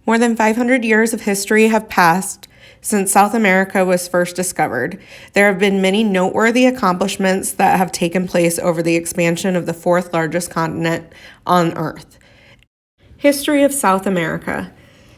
More than 500 years of history have passed since South America was first discovered. There have been many noteworthy accomplishments that have taken place over the expansion of the fourth largest continent on Earth. History of South America.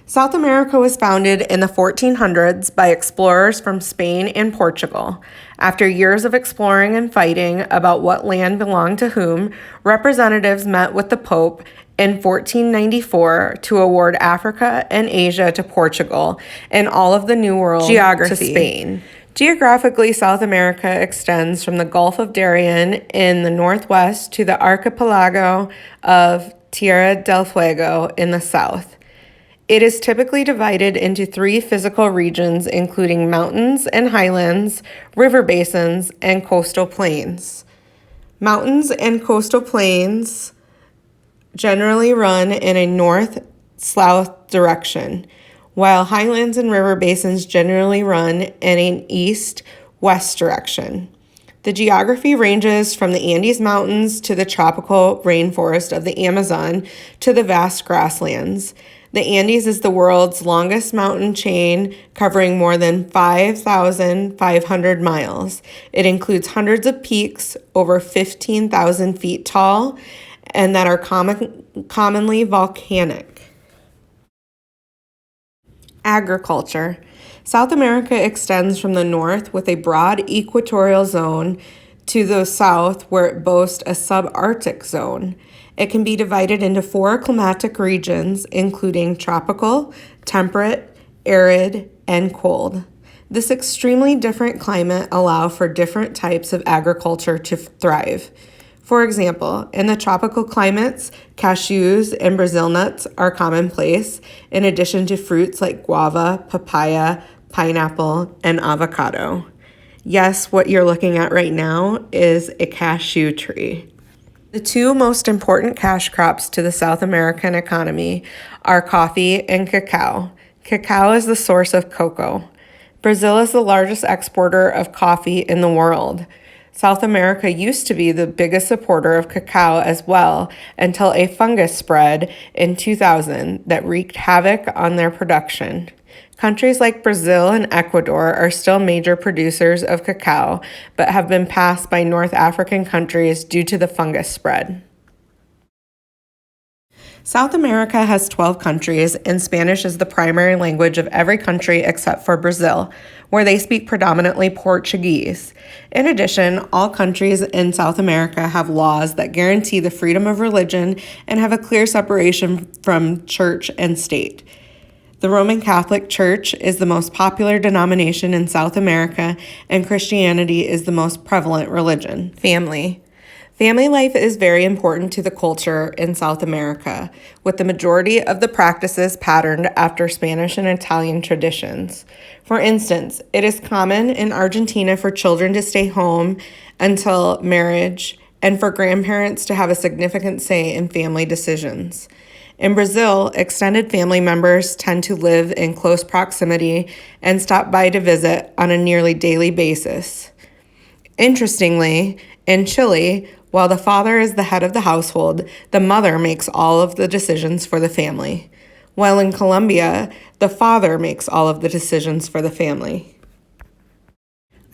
South America was founded in the 1400s by explorers from Spain and Portugal. After years of exploring and fighting about what land belonged to whom, representatives met with the Pope in 1494 to award Africa and Asia to Portugal and all of the New World to Spain. Geographically, South America extends from the Gulf of Darien in the northwest to the archipelago of Tierra del Fuego in the south. It is typically divided into three physical regions, including mountains and highlands, river basins, and coastal plains. Mountains and coastal plains generally run in a north-south direction, while highlands and river basins generally run in an east-west direction. The geography ranges from the Andes Mountains to the tropical rainforest of the Amazon to the vast grasslands. The Andes is the world's longest mountain chain, covering more than 5,500 miles. It includes hundreds of peaks over 15,000 feet tall and that are commonly volcanic. Agriculture. South America extends from the north with a broad equatorial zone to the south where it boasts a subarctic zone. It can be divided into four climatic regions, including tropical, temperate, arid, and cold. This extremely different climate allows for different types of agriculture to thrive. For example, in the tropical climates, cashews and Brazil nuts are commonplace, in addition to fruits like guava, papaya, pineapple, and avocado. Yes, what you're looking at right now is a cashew tree. The two most important cash crops to the South American economy are coffee and cacao. Cacao is the source of cocoa. Brazil is the largest exporter of coffee in the world. South America used to be the biggest supporter of cacao as well until a fungus spread in 2000 that wreaked havoc on their production. Countries like Brazil and Ecuador are still major producers of cacao, but have been passed by North African countries due to the fungus spread. South America has 12 countries, and Spanish is the primary language of every country except for Brazil, where they speak predominantly Portuguese. In addition, all countries in South America have laws that guarantee the freedom of religion and have a clear separation from church and state. The Roman Catholic Church is the most popular denomination in South America, and Christianity is the most prevalent religion. Family. Family life is very important to the culture in South America, with the majority of the practices patterned after Spanish and Italian traditions. For instance, it is common in Argentina for children to stay home until marriage and for grandparents to have a significant say in family decisions. In Brazil, extended family members tend to live in close proximity and stop by to visit on a nearly daily basis. Interestingly, in Chile, while the father is the head of the household, the mother makes all of the decisions for the family. While in Colombia, the father makes all of the decisions for the family.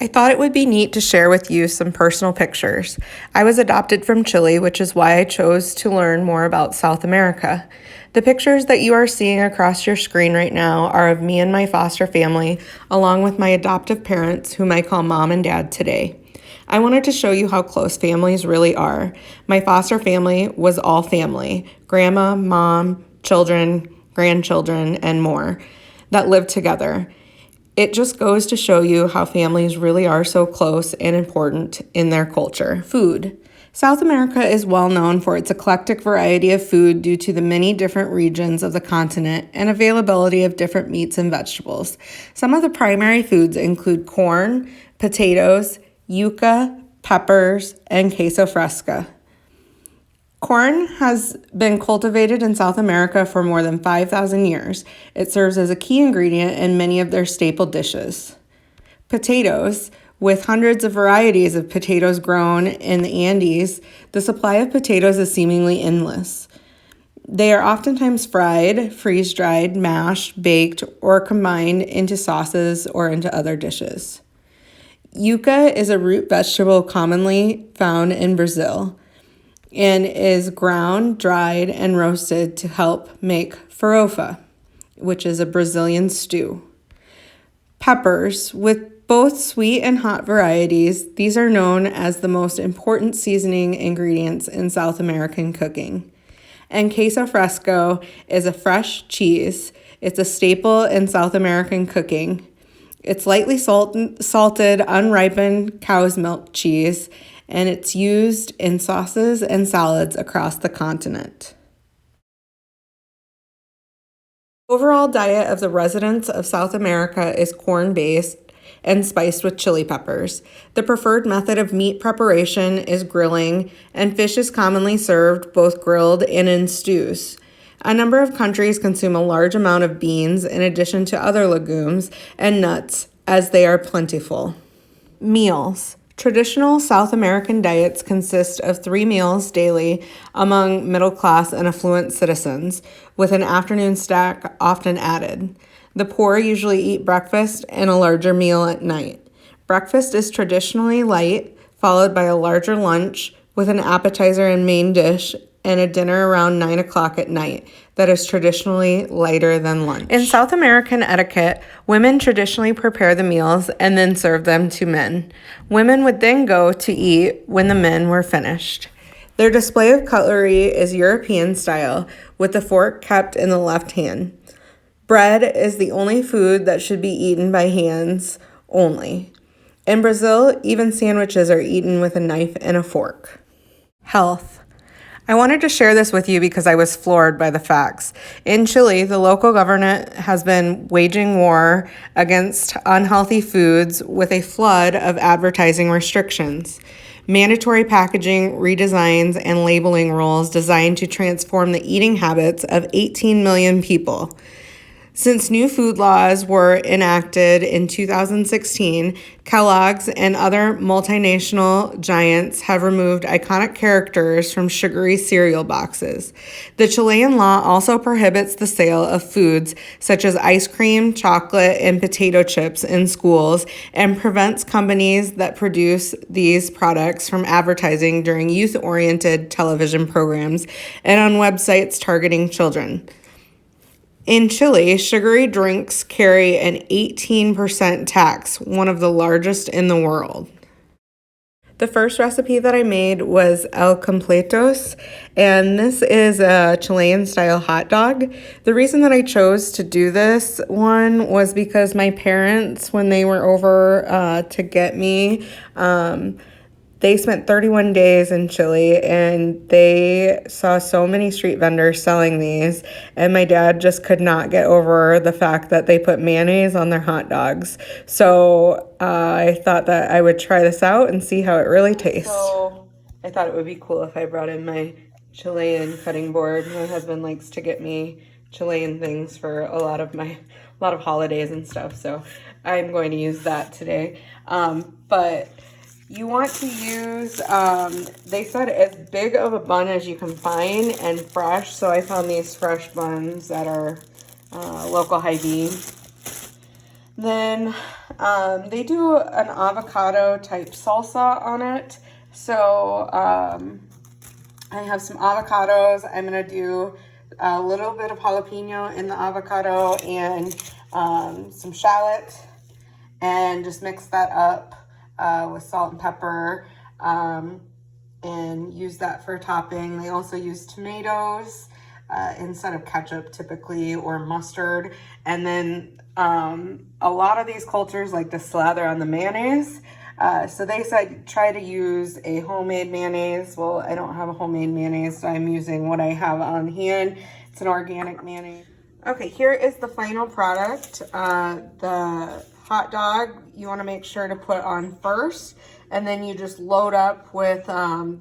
I thought it would be neat to share with you some personal pictures. I was adopted from Chile, which is why I chose to learn more about South America. The pictures that you are seeing across your screen right now are of me and my foster family, along with my adoptive parents, whom I call Mom and Dad today. I wanted to show you how close families really are. My foster family was all family: grandma, mom, children, grandchildren, and more that lived together. It just goes to show you how families really are so close and important in their culture. Food. South America is well known for its eclectic variety of food due to the many different regions of the continent and availability of different meats and vegetables. Some of the primary foods include corn, potatoes, yuca, peppers, and queso fresca. Corn has been cultivated in South America for more than 5,000 years. It serves as a key ingredient in many of their staple dishes. Potatoes. With hundreds of varieties of potatoes grown in the Andes, the supply of potatoes is seemingly endless. They are oftentimes fried, freeze-dried, mashed, baked, or combined into sauces or into other dishes. Yuca is a root vegetable commonly found in Brazil and is ground, dried, and roasted to help make farofa, which is a Brazilian stew. Peppers, with both sweet and hot varieties, these are known as the most important seasoning ingredients in South American cooking. And queso fresco is a fresh cheese. It's a staple in South American cooking. It's lightly salted, unripened cow's milk cheese, and it's used in sauces and salads across the continent. Overall diet of the residents of South America is corn-based and spiced with chili peppers. The preferred method of meat preparation is grilling, and fish is commonly served both grilled and in stews. A number of countries consume a large amount of beans in addition to other legumes and nuts, as they are plentiful. Meals. Traditional South American diets consist of 3 meals daily among middle-class and affluent citizens, with an afternoon snack often added. The poor usually eat breakfast and a larger meal at night. Breakfast is traditionally light, followed by a larger lunch with an appetizer and main dish, and a dinner around 9 o'clock at night that is traditionally lighter than lunch. In South American etiquette, women traditionally prepare the meals and then serve them to men. Women would then go to eat when the men were finished. Their display of cutlery is European style, with the fork kept in the left hand. Bread is the only food that should be eaten by hands only. In Brazil, even sandwiches are eaten with a knife and a fork. Health. I wanted to share this with you because I was floored by the facts. In Chile, the local government has been waging war against unhealthy foods with a flood of advertising restrictions. Mandatory packaging, redesigns, and labeling rules designed to transform the eating habits of 18 million people. Since new food laws were enacted in 2016, Kellogg's and other multinational giants have removed iconic characters from sugary cereal boxes. The Chilean law also prohibits the sale of foods such as ice cream, chocolate, and potato chips in schools and prevents companies that produce these products from advertising during youth-oriented television programs and on websites targeting children. In Chile, sugary drinks carry an 18% tax, one of the largest in the world. The first recipe that I made was El Completos, and this is a Chilean-style hot dog. The reason that I chose to do this one was because my parents, when they were over to get me, they spent 31 days in Chile, and they saw so many street vendors selling these, and my dad just could not get over the fact that they put mayonnaise on their hot dogs. So I thought that I would try this out and see how it really tastes. So I thought it would be cool if I brought in my Chilean cutting board. My husband likes to get me Chilean things for a lot of holidays and stuff, so I'm going to use that today. But you want to use, they said as big of a bun as you can find and fresh. So I found these fresh buns that are local Hy-Vee. Then they do an avocado type salsa on it. So I have some avocados. I'm going to do a little bit of jalapeno in the avocado and some shallot and just mix that up with salt and pepper, and use that for topping. They also use tomatoes instead of ketchup typically, or mustard. And then a lot of these cultures like to slather on the mayonnaise. So they said try to use a homemade mayonnaise. Well, I don't have a homemade mayonnaise, so I'm using what I have on hand. It's an organic mayonnaise. Okay, here is the final product. The hot dog you want to make sure to put on first, and then you just load up with the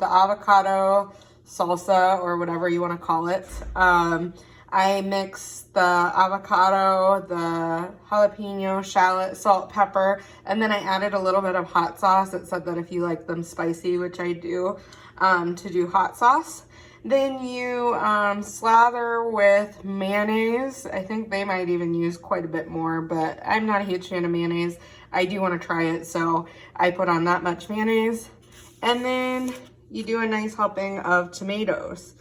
avocado salsa, or whatever you want to call it. I mixed the avocado, the jalapeno, shallot, salt, pepper, and then I added a little bit of hot sauce. It said that if you like them spicy, which I do, to do hot sauce. Then you slather with mayonnaise. I think they might even use quite a bit more, but I'm not a huge fan of mayonnaise. I do want to try it, so I put on that much mayonnaise. And then you do a nice helping of tomatoes.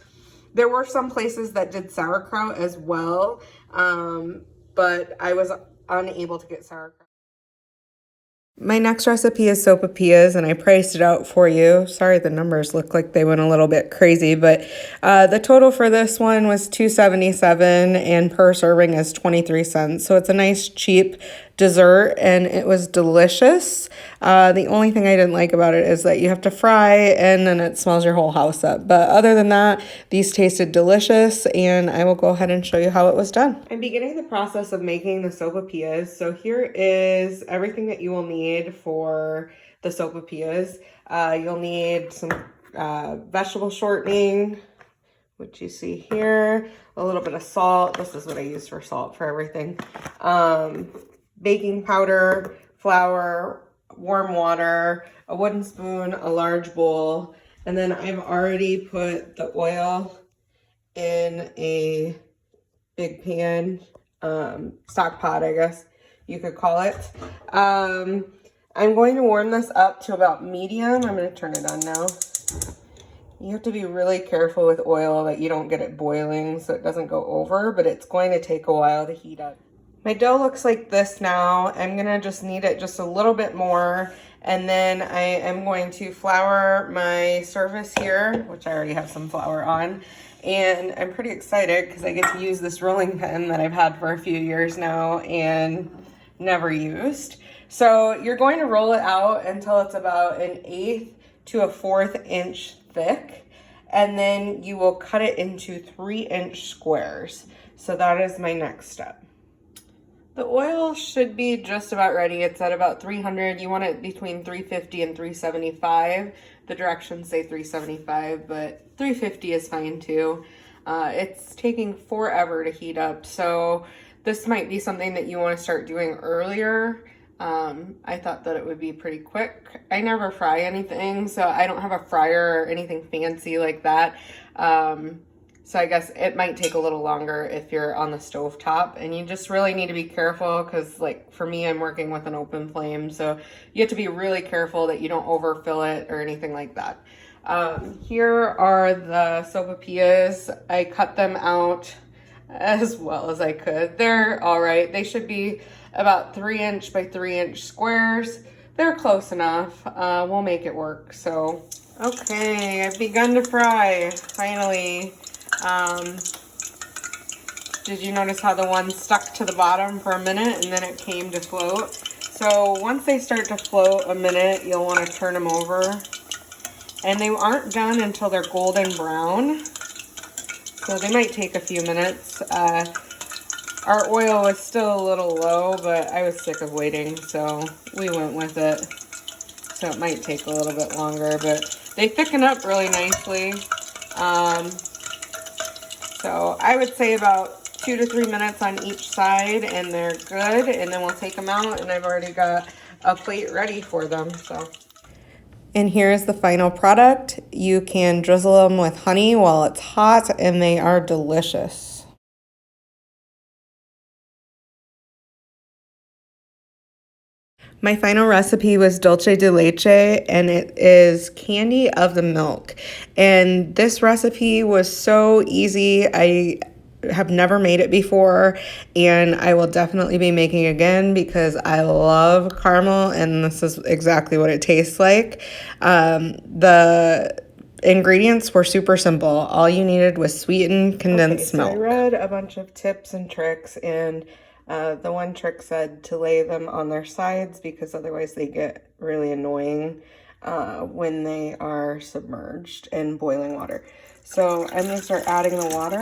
There were some places that did sauerkraut as well, but I was unable to get sauerkraut. My next recipe is sopapillas, and I priced it out for you. Sorry, the numbers look like they went a little bit crazy, but the total for this one was $2.77, and per serving is 23 cents. So it's a nice, cheap dessert, and it was delicious. The only thing I didn't like about it is that you have to fry, and then it smells your whole house up. But other than that, these tasted delicious, and I will go ahead and show you how it was done. I'm beginning the process of making the sopapillas. So here is everything that you will need for the sopapillas. You'll need some vegetable shortening, which you see here, a little bit of salt. This is what I use for salt for everything. Baking powder, flour, warm water, a wooden spoon, a large bowl, and then I've already put the oil in a big pan, stock pot, I guess you could call it. I'm going to warm this up to about medium. I'm going to turn it on now. You have to be really careful with oil that you don't get it boiling so it doesn't go over, but it's going to take a while to heat up. My dough looks like this now. I'm gonna just knead it just a little bit more, and then I am going to flour my service here, which I already have some flour on, and I'm pretty excited because I get to use this rolling pin that I've had for a few years now and never used. So you're going to roll it out until it's about 1/8 to 1/4 inch thick, and then you will cut it into 3-inch squares. So that is my next step. The oil should be just about ready. It's at about 300. You want it between 350 and 375. The directions say 375, but 350 is fine too. It's taking forever to heat up, so this might be something that you want to start doing earlier. I thought that it would be pretty quick. I never fry anything, so I don't have a fryer or anything fancy like that. So I guess it might take a little longer if you're on the stove top, and you just really need to be careful because, like, for me, I'm working with an open flame, so you have to be really careful that you don't overfill it or anything like that. Here are the sopapillas. I cut them out as well as I could. They're all right. They should be about 3-inch by 3-inch squares. They're close enough. We'll make it work. So, okay, I've begun to fry, finally. Did you notice how the one stuck to the bottom for a minute and then it came to float? So once they start to float a minute, you'll want to turn them over. And they aren't done until they're golden brown. So they might take a few minutes. Our oil was still a little low, but I was sick of waiting, so we went with it. So it might take a little bit longer, but they thicken up really nicely. So I would say about 2 to 3 minutes on each side, and they're good. And then we'll take them out, and I've already got a plate ready for them. And here's the final product. You can drizzle them with honey while it's hot, and they are delicious. My final recipe was dulce de leche, and it is candy of the milk. And this recipe was so easy. I have never made it before, and I will definitely be making again because I love caramel, and this is exactly what it tastes like. The ingredients were super simple. All you needed was sweetened condensed milk. I read a bunch of tips and tricks, and the one trick said to lay them on their sides because otherwise they get really annoying when they are submerged in boiling water. So I'm going to start adding the water,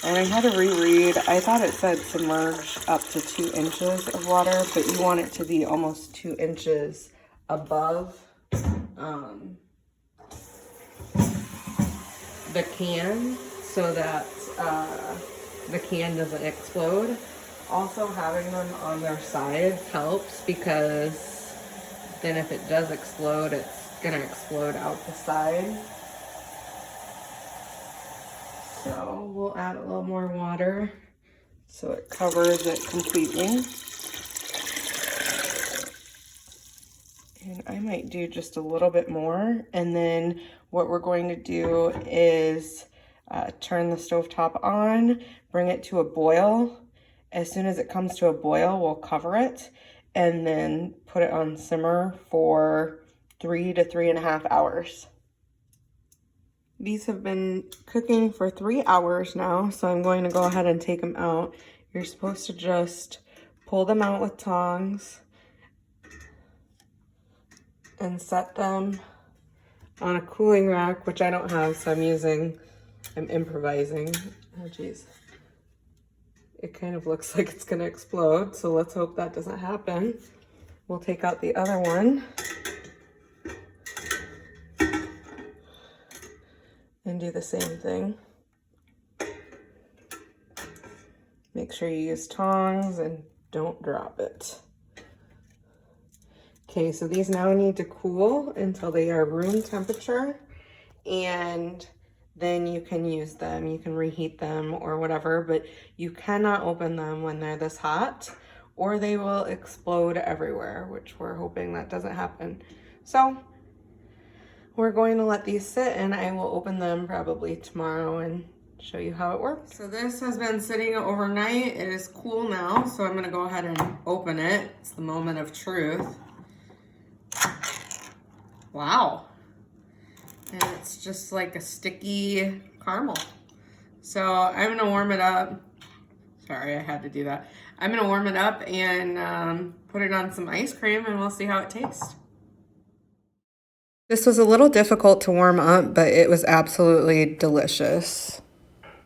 and I had to reread. I thought it said submerge up to 2 inches of water, but you want it to be almost 2 inches above the can so that the can doesn't explode. Also, having them on their sides helps because then if it does explode, it's gonna explode out the side. So we'll add a little more water so it covers it completely. And I might do just a little bit more. And then what we're going to do is turn the stovetop on, bring it to a boil. As soon as it comes to a boil, we'll cover it and then put it on simmer for 3 to 3.5 hours. These have been cooking for 3 hours now, so I'm going to go ahead and take them out. You're supposed to just pull them out with tongs and set them on a cooling rack, which I don't have, so I'm improvising. Oh geez. It kind of looks like it's gonna explode, so let's hope that doesn't happen. We'll take out the other one and do the same thing. Make sure you use tongs and don't drop it. Okay, so these now need to cool until they are room temperature, and then you can use them. You can reheat them or whatever, but you cannot open them when they're this hot or they will explode everywhere, which we're hoping that doesn't happen. So we're going to let these sit, and I will open them probably tomorrow and show you how it works. So this has been sitting overnight. It is cool now, so I'm gonna go ahead and open it. It's the moment of truth. Wow. And it's just like a sticky caramel. So I'm gonna warm it up. Sorry, I had to do that. I'm gonna warm it up and put it on some ice cream, and we'll see how it tastes. This was a little difficult to warm up, but it was absolutely delicious.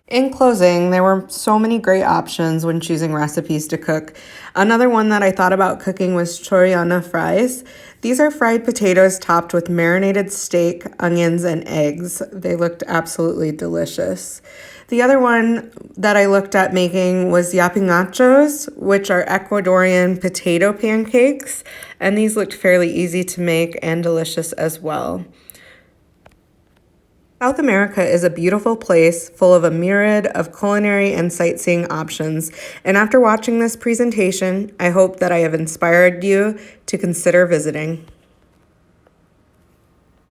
In closing, there were so many great options when choosing recipes to cook. Another one that I thought about cooking was choriana fries. These are fried potatoes topped with marinated steak, onions, and eggs. They looked absolutely delicious. The other one that I looked at making was yapingachos, which are Ecuadorian potato pancakes, and these looked fairly easy to make and delicious as well. South America is a beautiful place full of a myriad of culinary and sightseeing options, and after watching this presentation, I hope that I have inspired you to consider visiting.